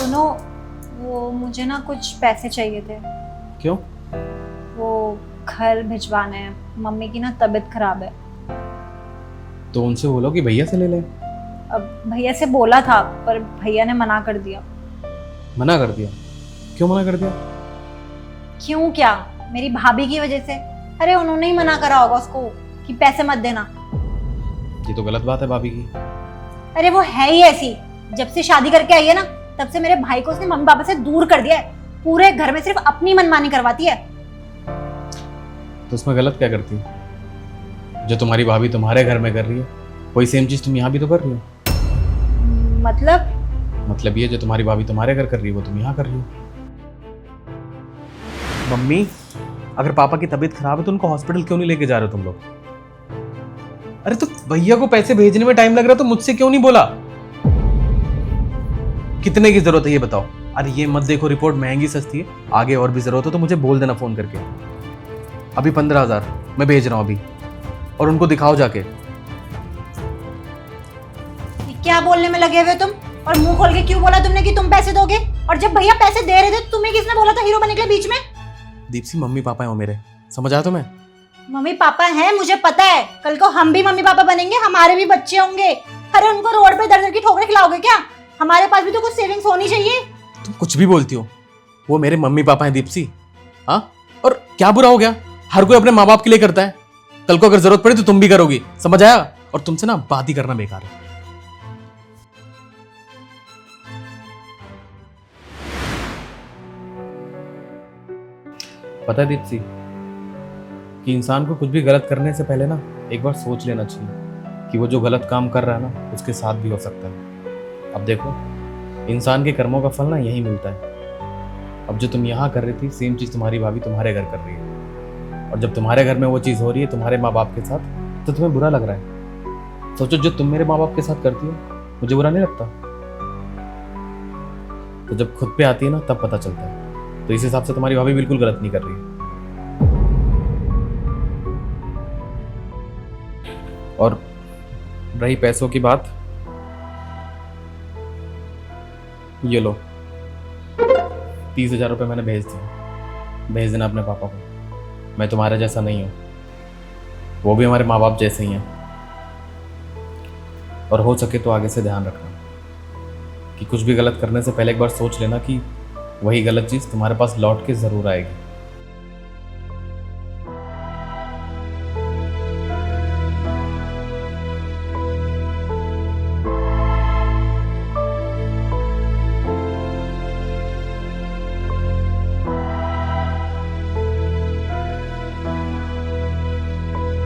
सुनो, वो मुझे ना कुछ पैसे चाहिए थे। क्यों? वो घर भिजवाने हैं, मम्मी की ना तबीयत खराब है। तो उनसे बोलो कि भैया से ले लें। अब भैया से बोला था पर भैया ने मना कर दिया। मना कर दिया? क्यों मना कर दिया? क्यों क्या, मेरी भाभी की वजह से। अरे उन्होंने ही मना करा होगा उसको कि पैसे मत देना। ये तो गलत बात है भाभी की। अरे वो है ही ऐसी, जब से शादी करके आई है ना तब से मेरे भाई को उसने मम्मी पापा से दूर कर दिया है। पूरे घर में सिर्फ अपनी मनमानी करवाती है। तो उसमें गलत क्या करती? जो तुम्हारी भाभी तुम्हारे घर में कर रही है वही सेम चीज तुम यहाँ भी तो कर रही हो। मतलब ये जो तुम्हारी भाभी तुम्हारे घर कर रही है वो तुम यहाँ कर रही हो। मम्मी, अगर पापा की तबीयत खराब है तो उनको हॉस्पिटल क्यों नहीं लेके जा रहे हो तुम लोग? अरे तो भैया को पैसे भेजने में टाइम लग रहा तो मुझसे क्यों नहीं बोला? कितने की जरूरत है ये बताओ। अरे ये मत देखो रिपोर्ट महंगी सस्ती है, आगे और भी जरूरत हो तो मुझे बोल देना फोन करके। अभी 15,000 मैं भेज रहा हूँ अभी, और उनको दिखाओ जाके। क्या बोलने में लगे हुए तुम? और मुंह खोल के क्यों बोला तुमने कि तुम पैसे दोगे? और जब भैया पैसे दे रहे थे तो तुम्हें किसने बोला था हीरो बनने के लिए बीच में? दीप्सी, मम्मी पापा हैं वो मेरे, समझ आया तुम्हें? मम्मी पापा हैं मुझे पता है, कल को हम भी मम्मी पापा बनेंगे, हमारे भी बच्चे होंगे। अरे उनको रोड पे दर दर की ठोकरें खिलाओगे क्या? हमारे पास भी तो कुछ सेविंग्स होनी चाहिए। तुम कुछ भी बोलती हो, वो मेरे मम्मी पापा हैं दीप्सी। हाँ, और क्या बुरा हो गया? हर कोई अपने माँ बाप के लिए करता है, कल को अगर जरूरत पड़े तो तुम भी करोगी, समझ आया? और तुमसे ना बात ही करना बेकार है। पता है दीप्सी कि इंसान को कुछ भी गलत करने से पहले ना एक बार सोच लेना चाहिए कि वो जो गलत काम कर रहा है ना उसके साथ भी हो सकता है। अब देखो, इंसान के कर्मों का फल ना यही मिलता है। अब जो तुम यहाँ कर रही थी सेम चीज़ तुम्हारी भाभी तुम्हारे घर कर रही है, और जब तुम्हारे घर में वो चीज़ हो रही है तुम्हारे माँ बाप के साथ तो तुम्हें बुरा लग रहा है। सोचो, जो तुम मेरे माँ बाप के साथ करती हो मुझे बुरा नहीं लगता, तो जब खुद पे आती है ना तब पता चलता है। तो इस हिसाब से तुम्हारी भाभी बिल्कुल गलत नहीं कर रही है। और रही पैसों की बात, ये लो 30,000 रुपये मैंने भेज दिए, भेज देना अपने पापा को। मैं तुम्हारे जैसा नहीं हूँ, वो भी हमारे माँ बाप जैसे ही हैं। और हो सके तो आगे से ध्यान रखना कि कुछ भी गलत करने से पहले एक बार सोच लेना कि वही गलत चीज़ तुम्हारे पास लौट के ज़रूर आएगी।